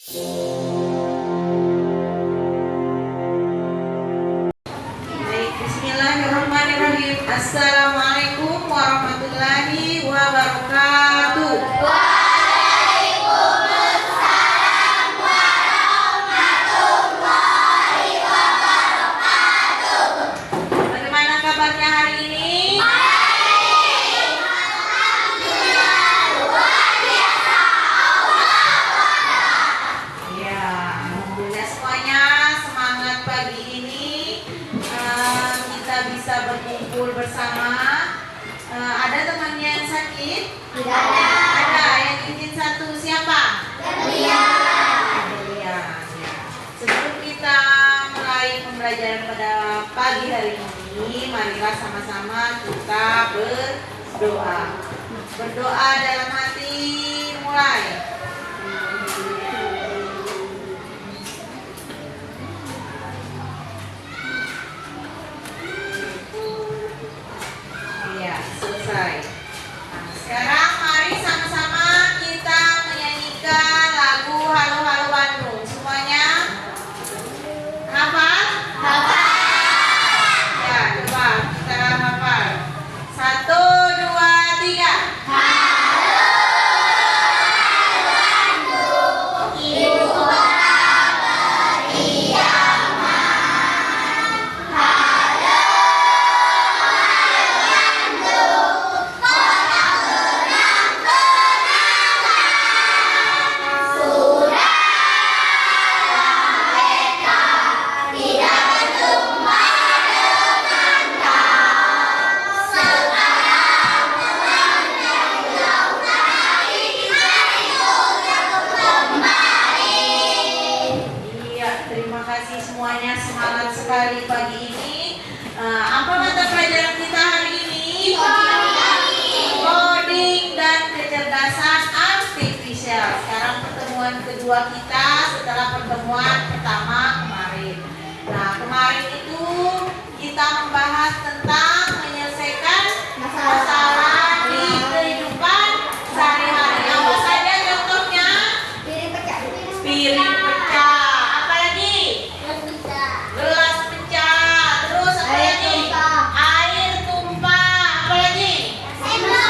Baik, bismillahirrahmanirrahim. Assalamualaikum warahmatullahi wabarakatuh. Waalaikumsalam warahmatullahi wabarakatuh. Bagaimana kabarnya hari ini? Baik. Alhamdulillah luar biasa. Ya, alhamdulillah semuanya semangat pagi ini. Kita bisa berkumpul bersama. Ada temannya yang sakit? Tidak ada. Ada yang ingin satu siapa? Demikian. Ya. Sebelum kita mulai pembelajaran pada pagi hari ini, marilah sama-sama kita berdoa. Berdoa dalam hati, mulai. Iya, selesai. Nah, sekarang mari sama-sama kita menyanyikan lagu Halo Halo Bandung. Semuanya hafal? Ya, coba kita hafal. 1, 2, 3. Ibu kota beriaman. Halo, halo Bandung, kota kenang-kenangan. Sudah mereka tidak berjumpa dengan kau. Sekarang temannya jauh lagi, mari untuk kembali. Iya, terima kasih semuanya, semangat sekali pagi ini. Apa mata pelajaran kita hari ini? Coding dan kecerdasan artifisial. Sekarang pertemuan kedua kita setelah pertemuan pertama kemarin. Nah, kemarin itu kita membahas tentang menyelesaikan masalah di kehidupan sehari-hari. Apa saja contohnya? Piring pecah. Apa lagi? Gelas pecah. Terus apa lagi? Air tumpah. Apa lagi? Apa?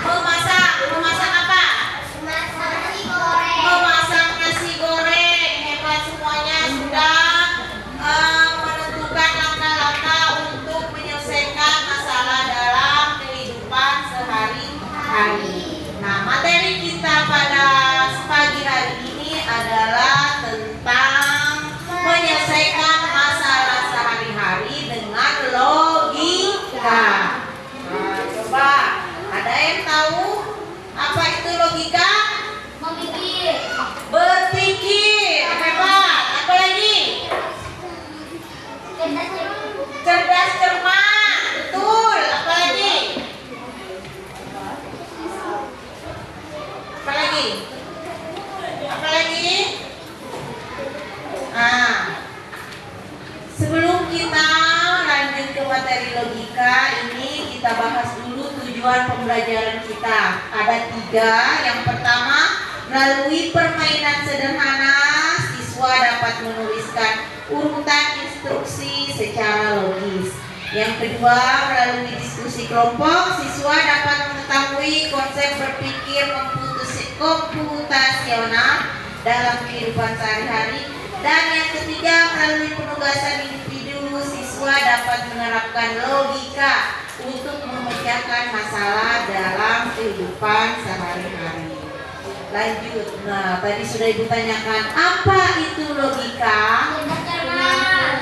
Memasak. Memasak apa? Memasak nasi goreng. Hebat semuanya sudah menentukan langkah-langkah untuk menyelesaikan masalah dalam kehidupan sehari-hari. Nah, materi kita pada pagi hari ini adalah tentang menyelesaikan masalah sehari-hari dengan logika. Nah, coba ada yang tahu apa itu logika? Berpikir. Hebat. Apa lagi? Cerdas cermat. Betul. Apa lagi? Apa lagi? Apa lagi? Sebelum kita lanjut ke materi logika ini, kita bahas dulu tujuan pembelajaran kita. Ada 3. Yang pertama, melalui permainan sederhana, siswa dapat menuliskan urutan instruksi secara logis. Yang kedua, melalui diskusi kelompok, siswa dapat mengetahui konsep berpikir komputasional dalam kehidupan sehari-hari. Dan yang ketiga, melalui penugasan individu, siswa dapat menerapkan logika untuk memecahkan masalah dalam kehidupan sehari-hari. Lanjut. Nah, tadi sudah Ibu tanyakan, apa itu logika?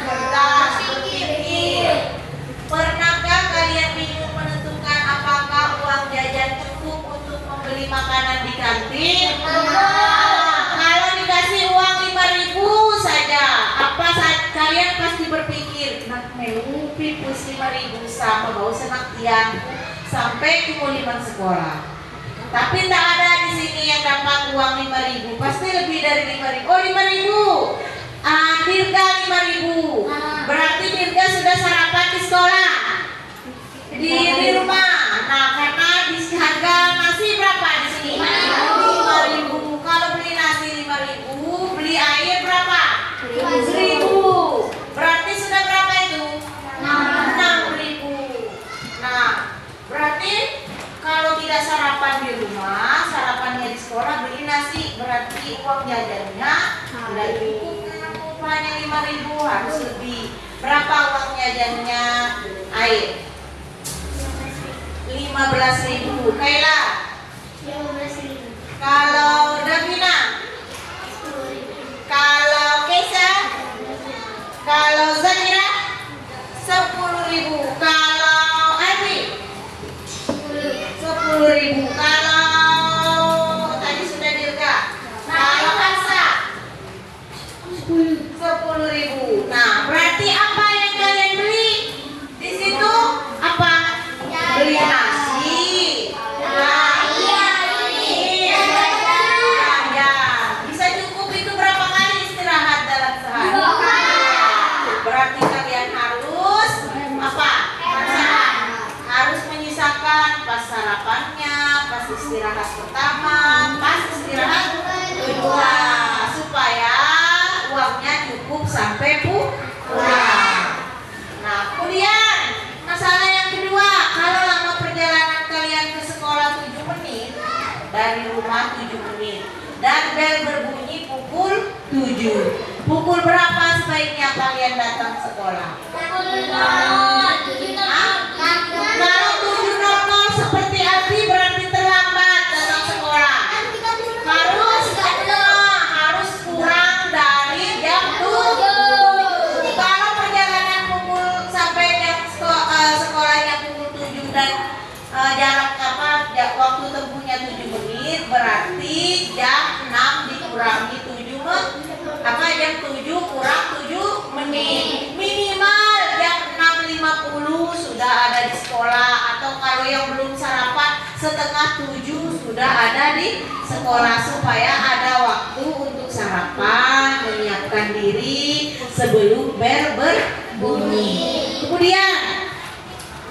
Cerdas berpikir. Pernahkah kalian bingung menentukan apakah uang jajan cukup untuk membeli makanan di kantin? Kalau dikasih uang 5.000 saja, kalian pasti berpikir, nak meupi pus 5.000 sama bau senaktian sampai kemuliman sekolah. Tapi tak ada di sini yang dapat uang 5.000, pasti lebih dari 5.000. Oh, 5.000. Dirga 5.000. Berarti Dirga sudah sarapan di sekolah. Di rumah. Nah, karena di harga nasi berapa di sini? 5.000. Kalau uang jajannya nggak cukup hanya 5.000, harus lebih. Berapa uang jajannya Air? 15.000. Kaila? 15.000. Kalau Davina? 10.000. Kalau Keisha? Kalau Zahira? 10.000. Kalau Adi? 10.000. Kalau tadi sudah Dirga? Kalau Hansa? 10.000. Nah, berarti apa yang kalian beli? Di situ apa? Beli nasi. Nah, iya. Ya, bisa cukup itu berapa kali istirahat dalam sehari? 2 kali. Berarti kalian harus apa? Harus menyisakan pas sarapannya, pas istirahat pertama, pas istirahat kedua, supaya uangnya cukup sampai pulang. Nah, kemudian masalah yang kedua, kalau lama perjalanan kalian ke sekolah 7 menit, dari rumah 7 menit, dan bel berbunyi pukul 7. Pukul berapa sebaiknya kalian datang sekolah? Kalau 7.00 seperti Abi berarti terlambat datang sekolah. Harus kurang dari jam 7. Kalau perjalanan sampai jam sekolahnya pukul 7 dan jarak waktu tempuhnya 7 menit, berarti jam 6 dikurangi 7 jam 7 kurang 7 menit. Minimal jam 6.50 sudah ada di sekolah, atau kalau yang belum sarapan setengah 7 sudah ada di sekolah, supaya ada waktu untuk sarapan, menyiapkan diri sebelum bel berbunyi. Kemudian,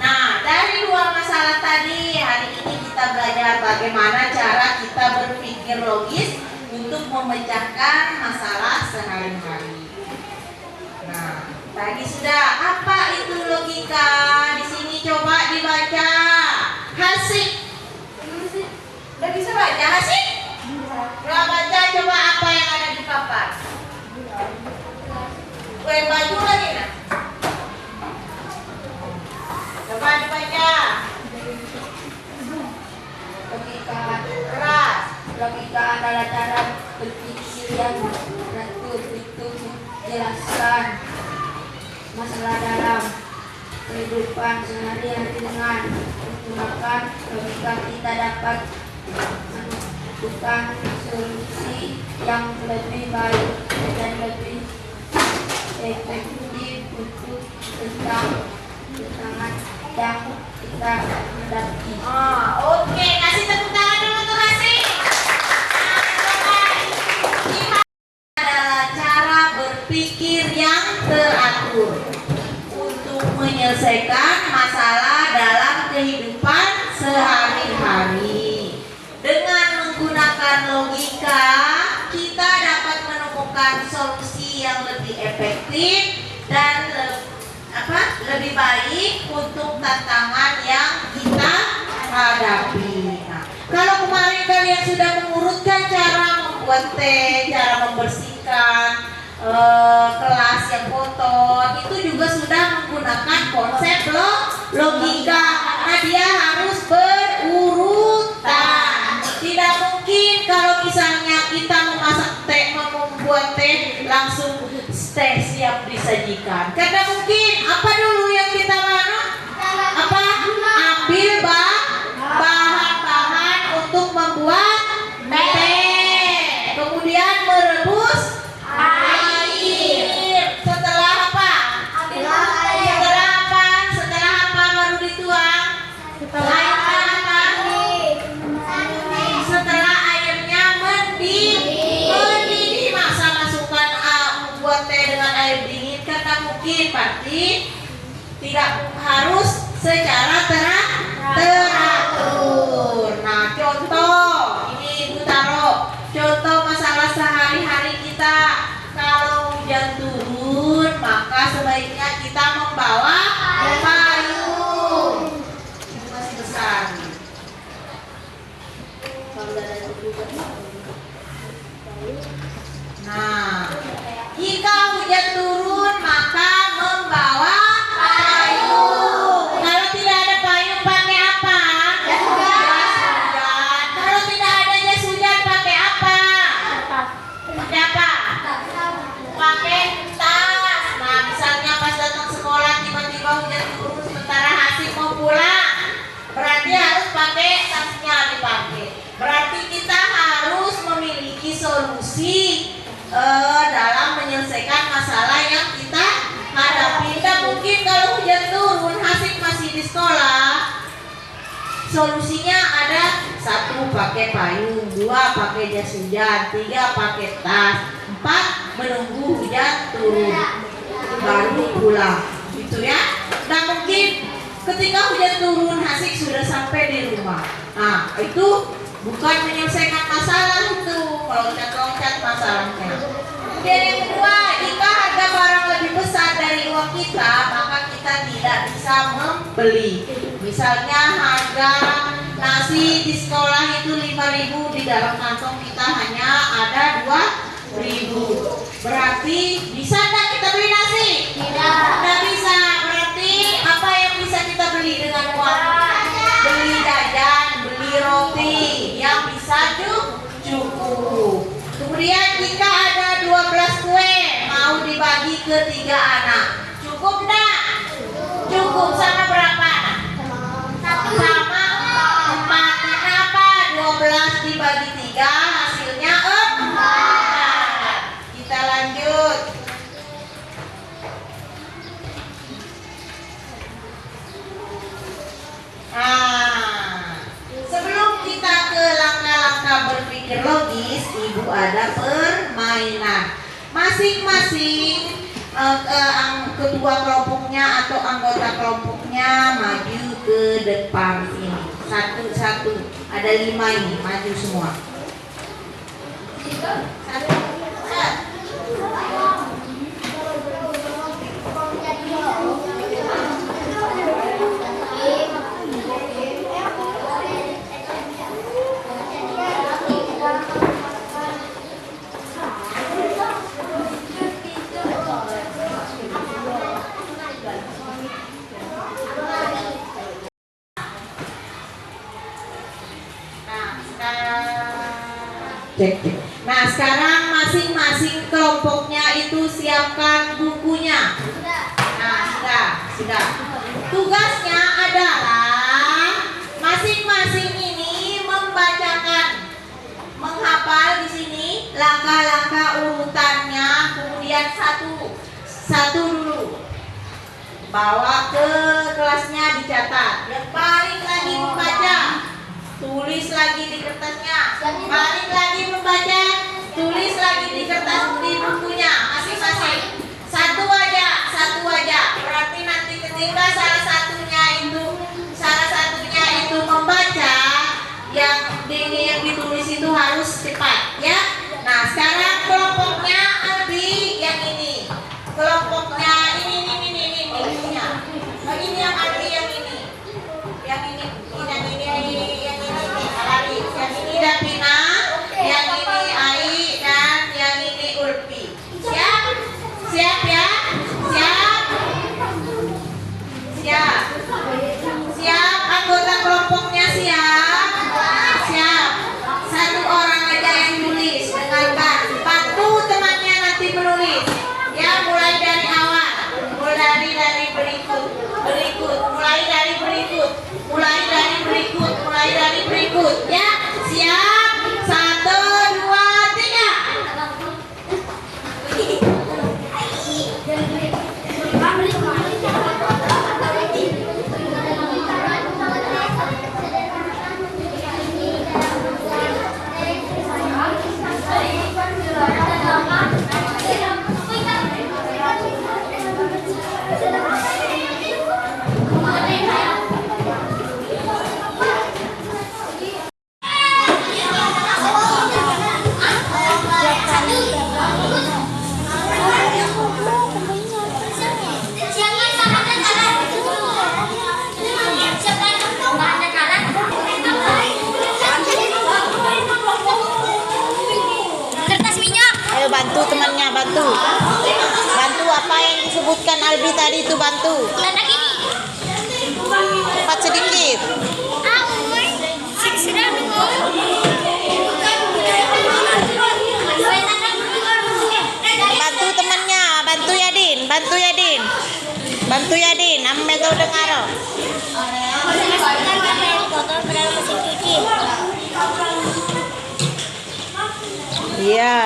nah, dari 2 masalah tadi, hari ini kita belajar bagaimana cara kita berpikir logis untuk memecahkan masalah sehari-hari. Nah, tadi sudah, apa itu logika? Di sini coba dibaca. Hasik. Udah bisa baca Hasik? Coba baca, coba apa yang ada di papan. Kue baju lagi nah. Coba dibaca. Logika Keras. Logika adalah cara berpikir yang teratur untuk menjelaskan masalah dalam kehidupan sehari-hari. Dengan menggunakan logika kita dapat menemukan solusi yang lebih baik dan lebih efektif untuk tantangan yang kita hadapi. Oke, kasih tepuk tangan dulu untuk Hasik. Adalah cara berpikir yang teratur untuk menyelesaikan masalah dalam kehidupan sehari-hari. Dengan menggunakan logika, kita dapat menemukan solusi yang lebih efektif dan lebih baik untuk tantangan yang kita hadapi. Nah, kalau kemarin kalian sudah mengurutkan cara membuat teh, cara membersihkan kelas yang kotor, itu juga sudah menggunakan konsep logika, karena dia harus berurutan. Tidak mungkin kalau misalnya kita memasak teh, membuat teh langsung teh siap disajikan. Karena mungkin apa dulu yang kita ambil bahan-bahan untuk membuat teh, kemudian merebus air. Setelah apa? Setelah apa baru dituang? Setelah airnya mendidih, masa masukkan membuat teh dengan air dingin, karena mungkin pasti tidak harus secara teratur. Nah, contoh ini Ibu taruh contoh masalah sehari-hari kita. Kalau hujan turun, maka sebaiknya kita membawa payung. Itu masih besar. Kalau ada solusi dalam menyelesaikan masalah yang kita hadapi. Dan mungkin kalau hujan turun, Hasik masih di sekolah, solusinya ada: 1 pakai payung, 2 pakai jas hujan, 3 pakai tas, 4 menunggu hujan turun baru pulang, gitu ya. Nah mungkin ketika hujan turun Hasik sudah sampai di rumah. Nah itu bukan menyelesaikan masalah, itu meloncat-loncat masalahnya. Kemudian yang kedua, jika harga barang lebih besar dari uang kita, maka kita tidak bisa membeli. Misalnya harga nasi di sekolah itu 5.000, di dalam kantong kita hanya ada 2.000. Berarti bisa tidak kita beli nasi? Tidak bisa. Berarti apa yang bisa kita beli dengan uang? Beli jajan, beli roti yang bisa cukup. Kemudian jika ada 12 kue mau dibagi ke 3 anak, cukup enggak? Cukup. Sama berapa? Sama 4. Kenapa? 12 dibagi 3 hasilnya 4. Kita lanjut. Sebelum kita ke langkah-langkah berpikir logis, Ibu ada permainan. Masing-masing ketua kelompoknya atau anggota kelompoknya maju ke depan sini. Satu-satu. Ada 5 ini, maju semua. 1. Nah sekarang masing-masing kelompoknya itu siapkan bukunya. Nah sudah. Tugasnya adalah masing-masing ini membacakan, menghafal di sini langkah-langkah urutannya, kemudian satu dulu bawa ke kelasnya dicatat. Yang paling lagi membaca, tulis lagi di kertasnya. Balik lagi membaca, tulis lagi di kertas di bukunya masing-masing. Satu aja. Berarti nanti ketika salah satunya itu membaca, yang ditulis itu harus cepat ya. Nah sekarang kelompoknya Albi yang ini. Kelompoknya ini. Ini yang Albi yang ini. Yang ini Davina, yang ini Ai, dan yang ini Ulfi. Siap ya? Siap. Anggota kelompoknya siap. Satu orang aja yang tulis. Dengarkan, bantu temannya nanti menulis. Ya, mulai dari awal. Mulai dari berikut. Mulai dari berikut. Ya. Siap, 1, 2, 3. Bantu temannya, bantu apa yang disebutkan Albi tadi itu, bantu. Cepat sedikit. Bantu temannya, bantu Yadin, ambil tahu dengar. Iya.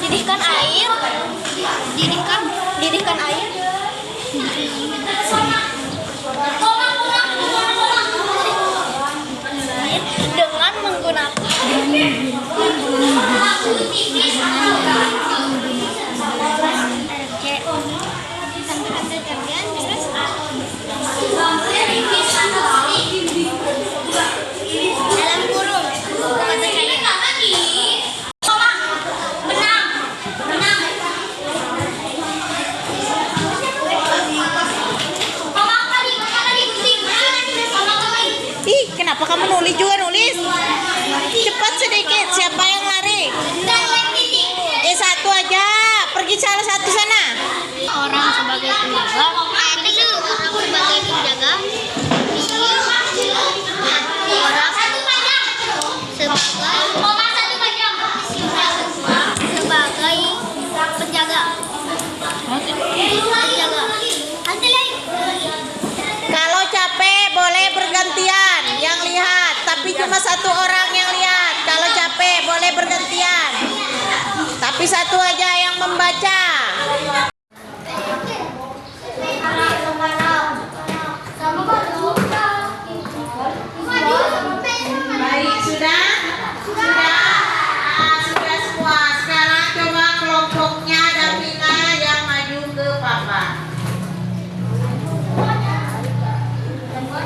Didihkan air. Didihkan air. Dengan menggunakan dalam kurung kata Ih, kenapa kamu nulis juga nulis? Cepat sedikit, siapa yang lari? Satu aja, pergi salah satu sana. orang sebagai penjaga orang sebagai penjaga sebagai penjaga Kalau capek boleh bergantian yang lihat, tapi cuma satu orang yang lihat. Kalau capek boleh bergantian, tapi satu aja yang membaca. Baik, sudah? Sudah? Sudah semua. Sekarang coba kelompoknya Davina yang maju ke papa.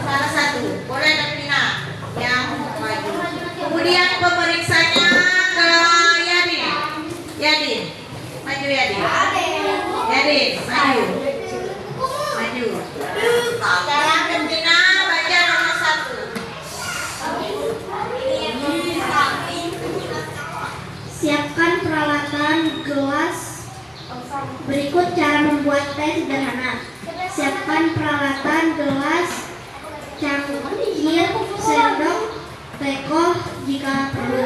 Salah satu. Boleh Davina yang maju. Kemudian pemeriksanya ke Yadin. Yadin. Maju Yadin. Yadin, maju. Maju. Sekarang Davina baca nomor 1. Siapkan peralatan gelas. Berikut cara membuat teh sederhana. Siapkan peralatan gelas, cangkir, sendok, teko jika perlu.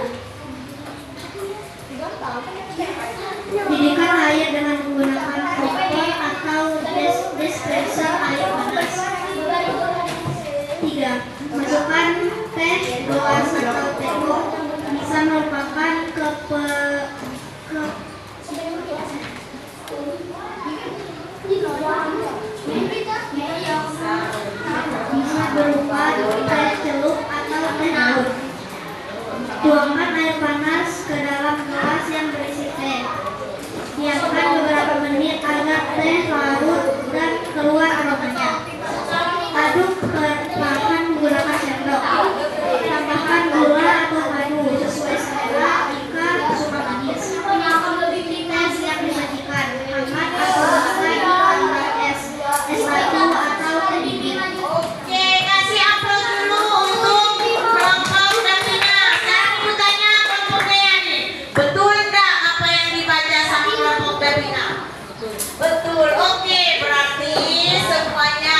Didihkan air dengan menggunakan koper atau dispenser air panas. 3. Masukkan teh, gelas atau teko bisa merupakan bisa berupa teh celup atau teh daun. Tuangkan air panas ke dalam gelas yang berisi teh. Diamkan beberapa menit agar teh larut dan keluar aromanya. Aduk perlahan menggunakan sendok. Tambahkan gula atau madu sesuai selera jika suka manis. Teh siap disajikan. Hangat atau bahkan es batu atau teh dingin. Oke, kasih aplaus dulu untuk kelompok Davina. Sekarang ibu tanya kelompoknya Yani. Betul enggak apa yang dibaca sama kelompok Davina? Betul. Oke, berarti semuanya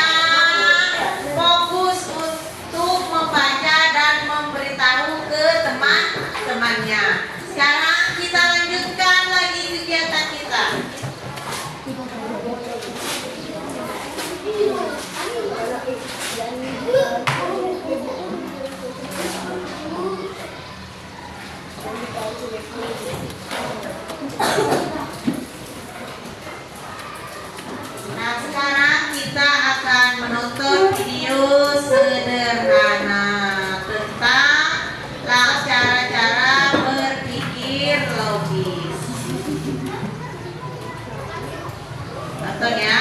fokus untuk membaca dan memberitahu ke teman-temannya. Sekarang kita lanjutkan lagi kegiatan kita. Nah, sekarang kita akan menonton video sederhana tentang cara-cara berpikir logis. Tonton ya.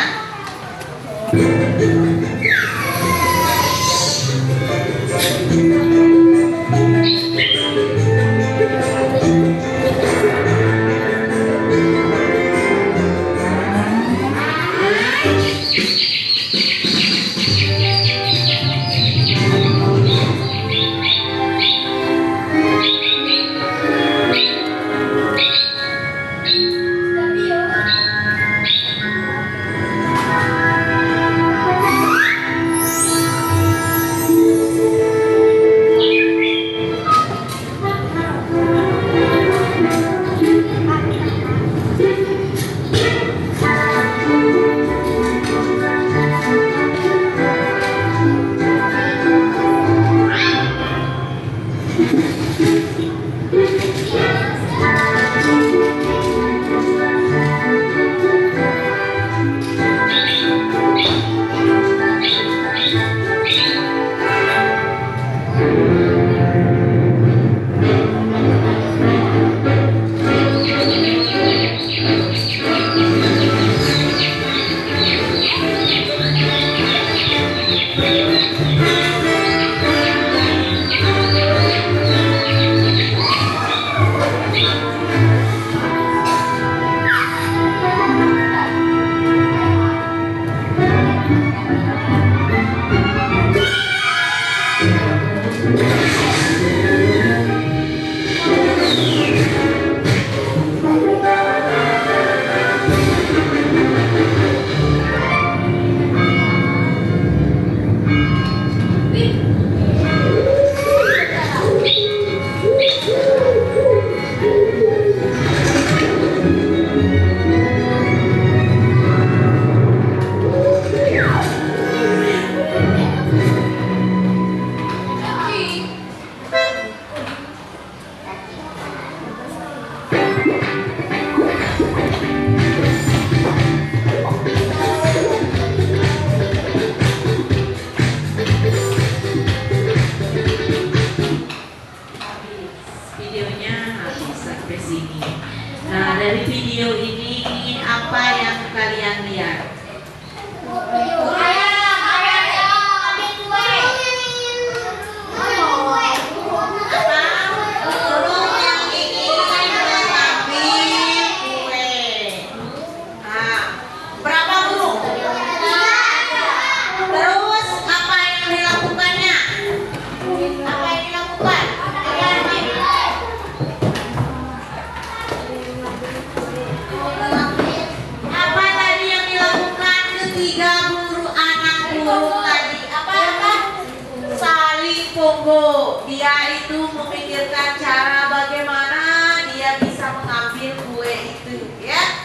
Tunggu, dia itu memikirkan cara bagaimana dia bisa mengambil kue itu, ya.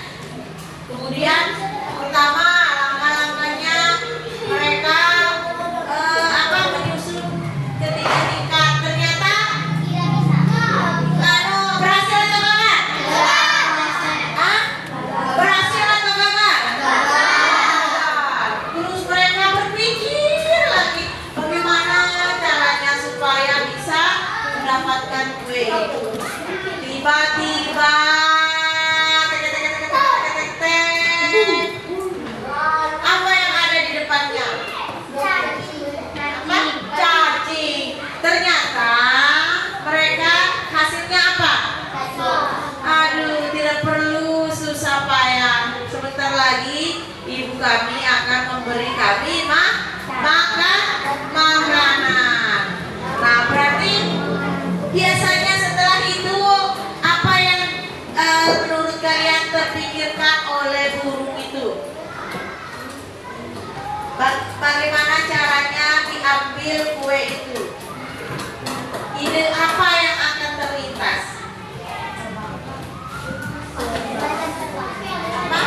Kemudian pertama langkah-langkahnya mereka menyusun ketiga tingkat. Ternyata berhasil atau gagal? Hah? Berhasil atau gagal? Terus mereka berpikir lagi bagaimana caranya supaya bisa mendapatkan kue itu. Tiba-tiba apa yang ada di depannya? Apa? Cacing. Ternyata mereka hasilnya apa? Aduh, tidak perlu susah payah. Sebentar lagi ibu kami akan memberi kami makanan. Nah, berarti biasanya setelah itu apa yang menurut kalian terpikirkan oleh burung itu? Bagaimana caranya diambil kue itu? Ide apa yang akan terlintas? Apa?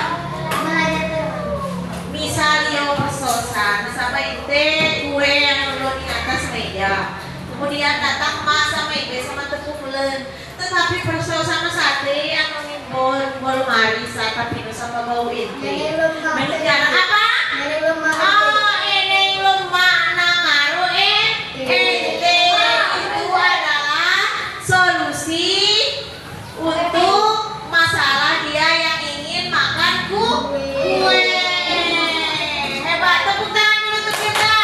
Misalnya persosan sama ite kue yang dulu di atas meja. Kemudian datang mas sama ibu sama tepung bulan. Tetapi perso sama sate yang bol marisa tapi sama bau ite. Menjana apa? Oh, ini lemak nangaru ente itu adalah solusi untuk masalah dia yang ingin makan kue. Hebat, tepuk tangan dulu untuk kita.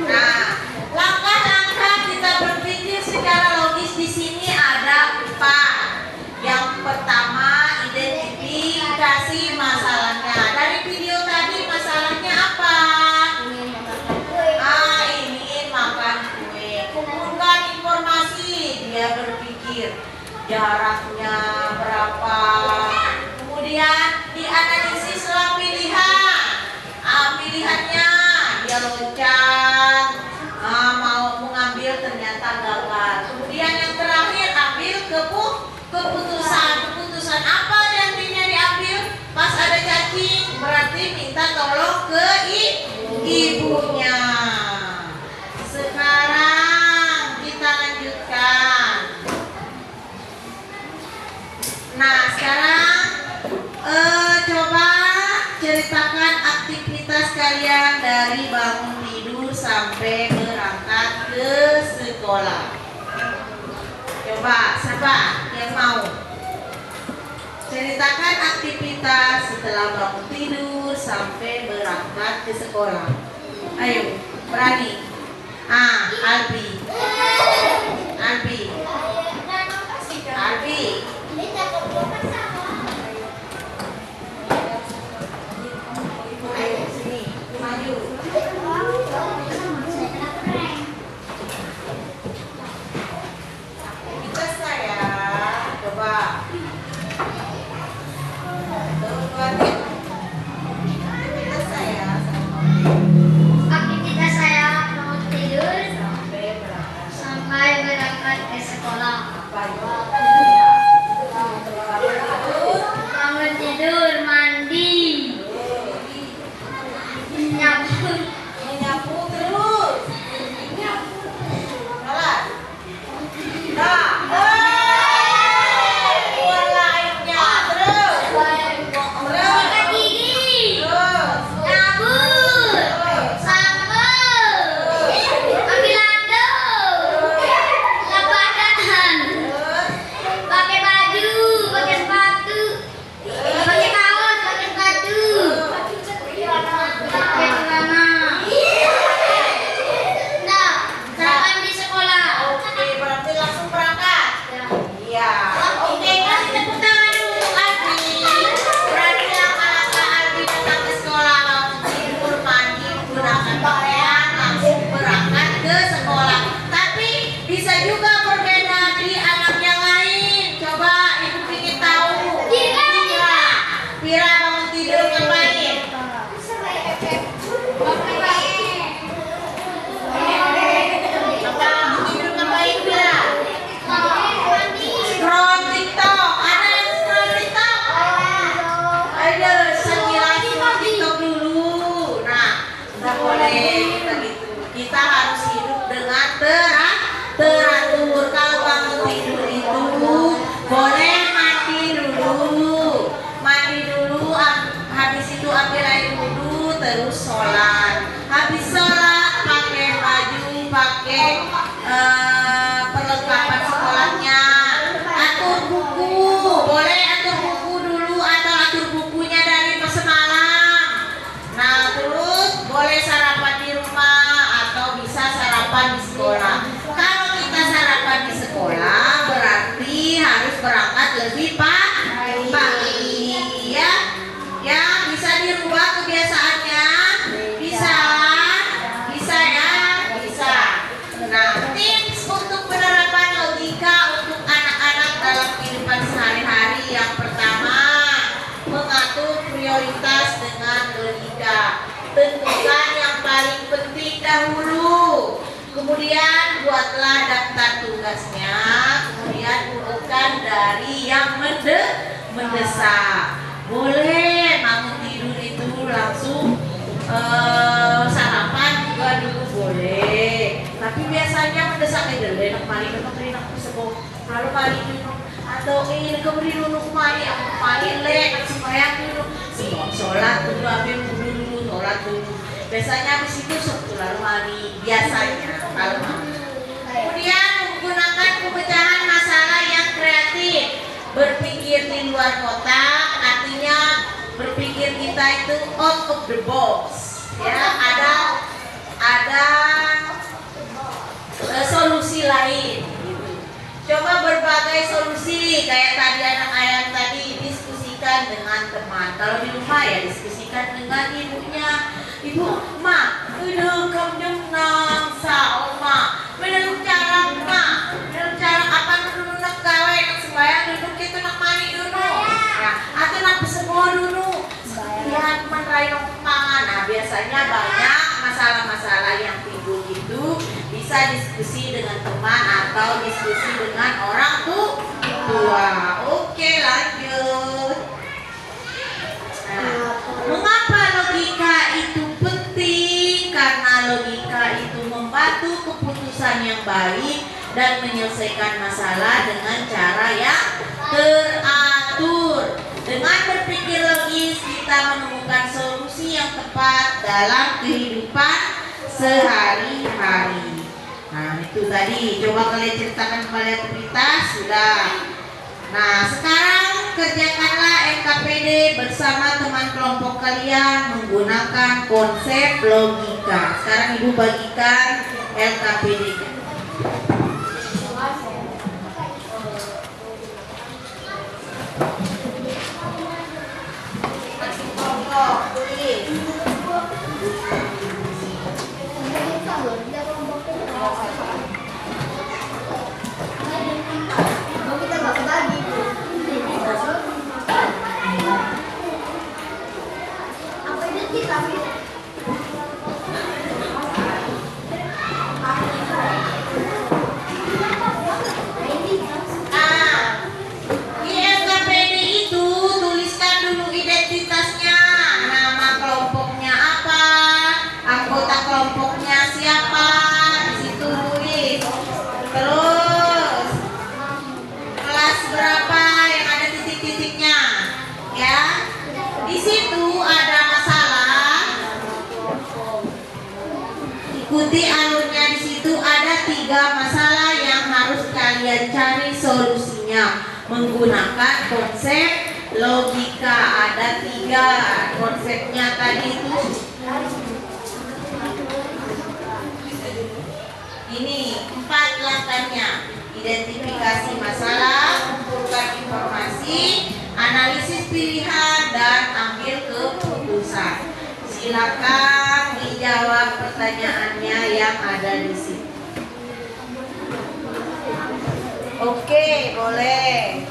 Nah, langkah-langkah kita berpikir secara logis di sini ada 4. Yang pertama, identifikasi masalahnya. Dari video tadi masalahnya apa? Ingin makan kue. Kumpulkan informasi. Dia berpikir jaraknya berapa. Kemudian dianalisislah pilihan. Pilihannya dia loncat, mau mengambil ternyata gagal. Kemudian yang terakhir ambil keputusan apa nantinya diambil pas ada cacing, berarti minta tolong ke ibunya. Sekarang kita lanjutkan. Nah, sekarang coba ceritakan aktivitas kalian dari bangun tidur sampai berangkat ke sekolah. Coba, siapa yang mau? Ceritakan aktivitas setelah bangun tidur sampai berangkat ke sekolah. Ayo, berani. Albi. Ayo, sini, maju. Kita saya coba. Aktivitas saya bangun tidur sampai berangkat ke sekolah. Bangun tidur, mandi, Menyapu terus. Salah. Nah, keluar airnya terus. sikat gigi, Terus. sabun, sambal, ambil handuk, lap badan, pakai baju, pakai sepatu, pakai kaos, pakai sepatu, pakai celana. Nah, sarapan di sekolah. Oke, berarti langsung berangkat. Iya. Oke, kasih tepuk tangan dulu untuk Albi. Berarti langkah-langkah Albi datang ke sekolah, bangun tidur, mandi, menggunakan pakaian, langsung berangkat ke sekolah. Tapi bisa juga berbeda di anak yang lain. Coba ibu ingin tahu. Pira bangun tidur ngapain? tentukan yang paling penting dahulu. Kemudian buatlah daftar tugasnya. Kemudian urutkan dari yang mendesak. Boleh bangun tidur itu langsung sarapan juga dulu boleh. Tapi biasanya mendesak dulu. Mari kita sebut. Lalu mari dulu atau ini keberi dulu mari aku mari lek supaya dulu sholat dulu ambil dulu sholat dulu. Biasanya habis itu lalu mari biasanya kalau kemudian menggunakan pemecahan masalah yang kreatif. Berpikir di luar kotak artinya berpikir kita itu out of the box ya, ada solusi lain gitu. Coba berbagai solusi kayak tadi anak ayam tadi diskusikan dengan teman. Kalau di rumah ya diskusikan dengan ibunya. Ibu, ma, udah kamu nang sa, ma, menurut cara apa dulu nak gawe nak sembahyang duduk itu nak mandi dulu, ya, atau nak semua dulu, lihat menerai pangan. Nah biasanya banyak masalah-masalah yang timbul itu bisa diskusi dengan teman atau diskusi dengan orang tua. Oke lanjut. Nah, mengapa logika itu penting? Karena logika itu membantu keputusan yang baik dan menyelesaikan masalah dengan cara yang teratur. Dengan berpikir logis kita menemukan solusi yang tepat dalam kehidupan sehari-hari. Nah itu tadi, coba kalian ceritakan kepada aktivitas sudah. Nah sekarang kerjakanlah LKPD bersama teman kelompok kalian menggunakan konsep logika. Sekarang ibu bagikan LKPD-nya. Ikuti alurnya, di situ ada 3 masalah yang harus kalian cari solusinya menggunakan konsep logika. Ada 3 konsepnya tadi itu. Ini 4 langkahnya. Identifikasi masalah, kumpulkan informasi, analisis pilihan, dan ambil keputusan. Silakan dijawab pertanyaannya yang ada di sini. Oke, boleh.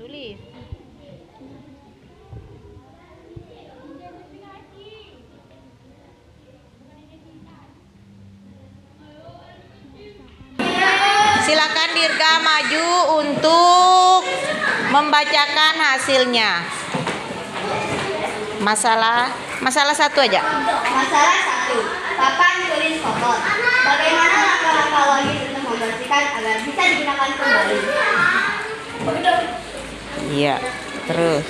Tulis. Silakan Dirga maju untuk membacakan hasilnya. Masalah satu aja. Masalah 1. Papan tulis kotor. Bagaimana langkah-langkah logis untuk membersihkan agar bisa digunakan kembali? Iya. Terus.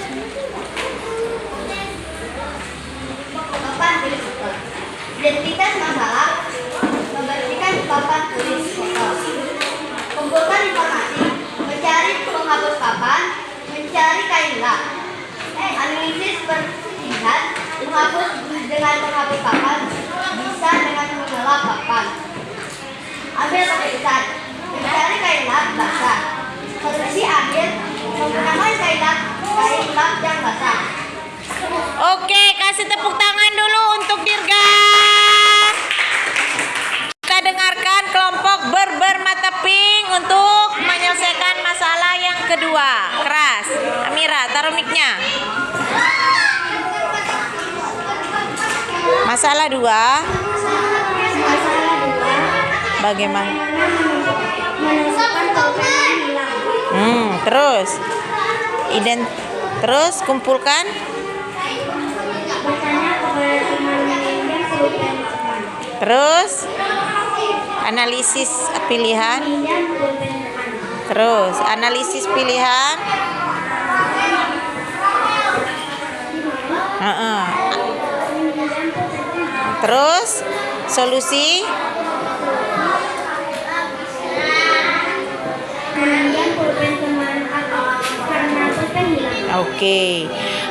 Papan tulis kotor. Identitas masalah. Membersihkan papan tulis kotor. Kumpulkan informasi. Mencari penghapus papan. Mencari kain lap. Analisis persihan. Menghapus dengan menghapus papan. Bisa dengan mengelap papan. Ambil keputusan. Mencari kain lap basah. Solusi akhir. Menggunakan kain lap yang basah. Oke, kasih tepuk tangan dulu untuk Dirga. Kita dengarkan kelompok bermata pink untuk menyelesaikan masalah yang kedua. Keras. Amira, taruh mic-nya. Masalah 2. Masalah 2. Bagaimana? Menemukan pulpen yang hilang. Terus. Terus kumpulkan. Bertanya kepada teman meminjam pulpen teman. Terus analisis pilihan. Meminjam pulpen teman. Terus analisis pilihan. Meminjam pulpen teman. Terus solusi. Meminjam pulpen teman karena pulpen hilang.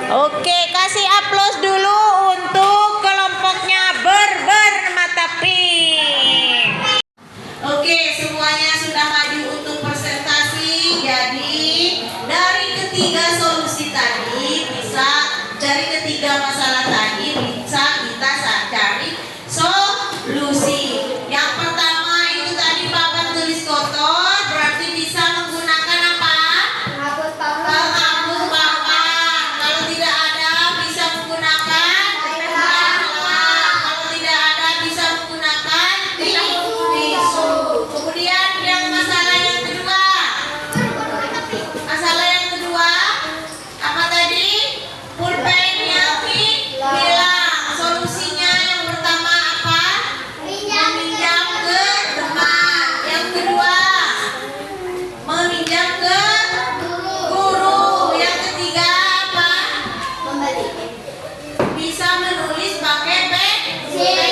Oke, kasih aplaus dulu untuk kelompoknya bermata pink. Oke, semuanya sudah maju untuk presentasi. Jadi dari ketiga solusi tadi dari ketiga masalah tadi bisa kita cari solusi. Yang pertama itu tadi papan tulis kotor, berarti bisa menggunakan apa? Menghapus papan. Penghapus papan. Kalau tidak ada bisa menggunakan kalau tidak ada bisa menggunakan tisu. Kemudian yang masalah yang kedua. Masalah yang kedua apa tadi? Pulpen yang hilang. Solusinya yang pertama apa? Meminjam ke teman. Yang kedua meminjam ke guru. Yang ketiga apa? Bisa menulis pakai pensil.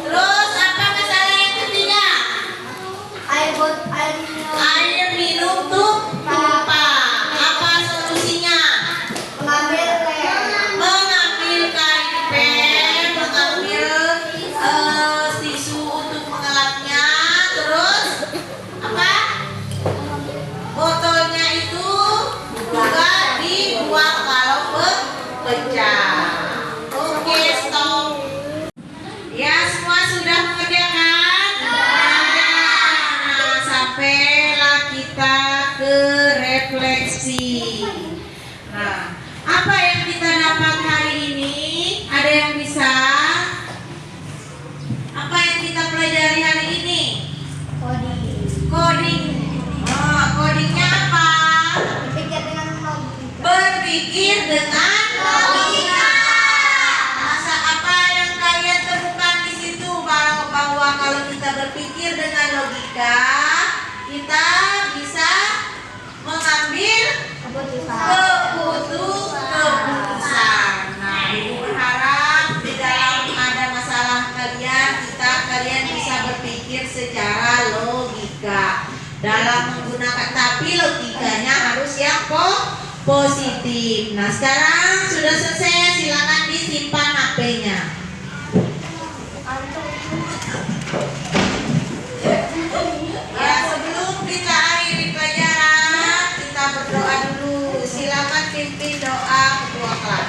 Terus apa masalah yang ketiga? Air minum tumpah. Apa solusinya? Mengambil kain pen, mengambil tisu untuk mengelapnya. Terus apa? Botolnya itu juga dibuang kalau pecah. Oke, stop. Ya, semua sudah mengerjakan? Nah, sampailah kita ke refleksi. Nah, apa yang kita dapat hari ini? Ada yang bisa? Apa yang kita pelajari hari ini? Coding. Codingnya apa? Berpikir dengan logika. Masa apa yang kalian temukan di situ? Bahwa kalau kita berpikir dengan logika, kita bisa mengambil keputusan. Nah, Ibu berharap di dalam ada masalah kalian bisa berpikir secara logika dalam menggunakan, tapi logikanya harus yang positif. Nah, sekarang sudah selesai, silakan disimpan HP-nya. Ya, sebelum kita akhiri pelajaran, kita berdoa dulu. Silakan pimpin doa ketua kelas.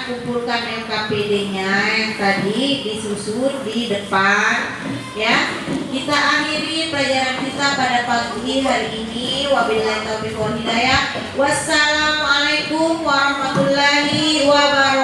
kumpulkan MKPD-nya yang tadi disusun di depan ya. Kita akhiri pelajaran kita pada pagi hari ini. Wabillahi taufiq wal hidayah. Wassalamualaikum warahmatullahi wabarakatuh.